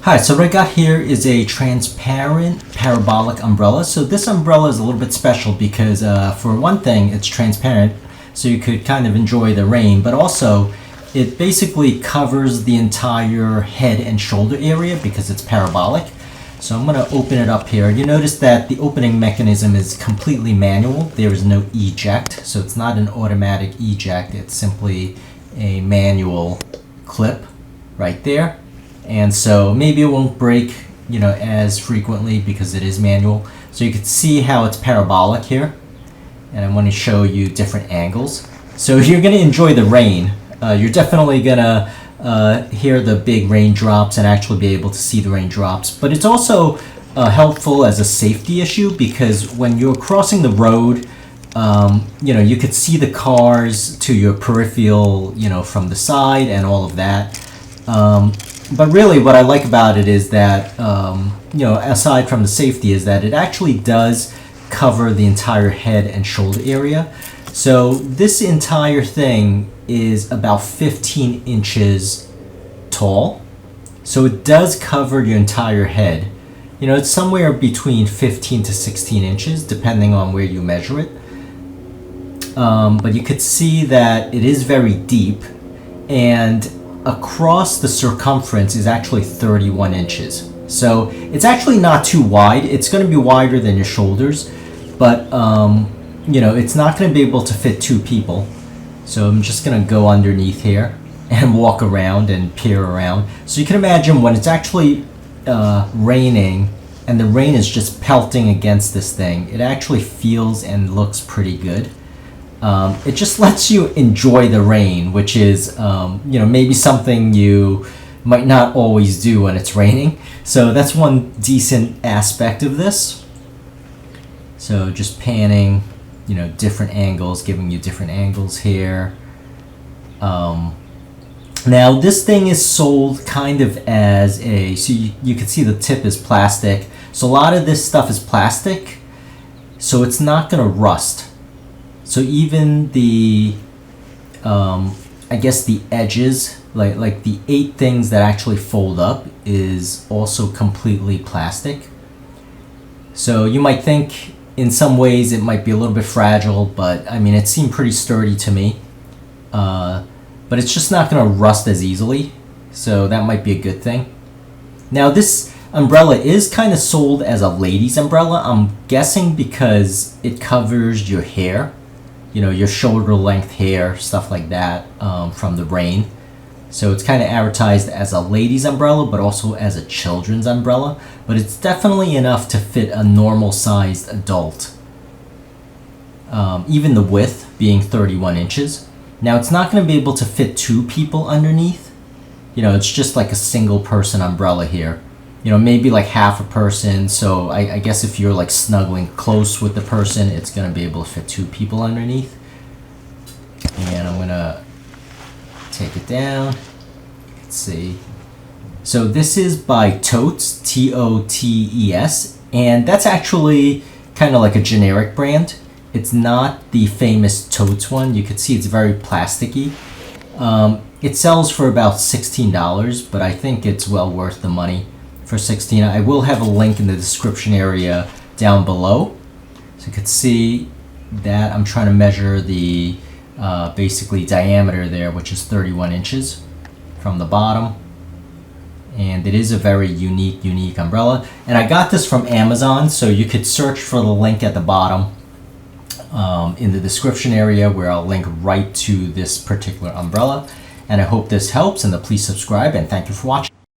Hi, so what I got here is a transparent parabolic umbrella. So this umbrella is a little bit special because for one thing, it's transparent, so you could kind of enjoy the rain, but also it basically covers the entire head and shoulder area because it's parabolic. So I'm going to open it up here. You notice that the opening mechanism is completely manual. There is no eject, so it's not an automatic eject. It's simply a manual clip right there. And so maybe it won't break, as frequently because it is manual. So you can see how it's parabolic here. And I'm going to show you different angles. So you're going to enjoy the rain. You're definitely going to hear the big raindrops and actually be able to see the raindrops. But it's also helpful as a safety issue because when you're crossing the road, you could see the cars to your peripheral, from the side and all of that. But really what I like about it is that, aside from the safety, is that it actually does cover the entire head and shoulder area. So this entire thing is about 15 inches tall. So it does cover your entire head. It's somewhere between 15 to 16 inches, depending on where you measure it. But you could see that it is very deep, and across the circumference is actually 31 inches. So it's actually not too wide. It's going to be wider than your shoulders, but it's not going to be able to fit two people. So I'm just going to go underneath here and walk around and peer around. So you can imagine when it's actually raining and the rain is just pelting against this thing, it actually feels and looks pretty good. It just lets you enjoy the rain, which is, maybe something you might not always do when it's raining. So that's one decent aspect of this. So just panning, different angles, giving you different angles here. Now this thing is sold kind of as so you can see the tip is plastic. So a lot of this stuff is plastic, so it's not going to rust. So even the, I guess the edges, like the 8 things that actually fold up is also completely plastic. So you might think in some ways it might be a little bit fragile, but I mean, it seemed pretty sturdy to me. But it's just not going to rust as easily. So that might be a good thing. Now this umbrella is kind of sold as a lady's umbrella. I'm guessing because it covers your hair. Your shoulder length hair, stuff like that, from the rain. So it's kind of advertised as a lady's umbrella, but also as a children's umbrella. But it's definitely enough to fit a normal sized adult. Even the width being 31 inches. Now it's not going to be able to fit 2 people underneath. It's just like a single person umbrella here. Maybe like half a person. So I guess if you're like snuggling close with the person, it's going to be able to fit 2 people underneath. And I'm going to take it down. Let's see. So this is by Totes, Totes, and that's actually kind of like a generic brand. It's not the famous Totes one. You can see it's very plasticky. It sells for about $16, but I think it's well worth the money. For $16. I will have a link in the description area down below, so you can see that I'm trying to measure the basically diameter there, which is 31 inches from the bottom, and it is a very unique umbrella. And I got this from Amazon, so you could search for the link at the bottom in the description area, where I'll link right to this particular umbrella. And I hope this helps, and please subscribe, and thank you for watching.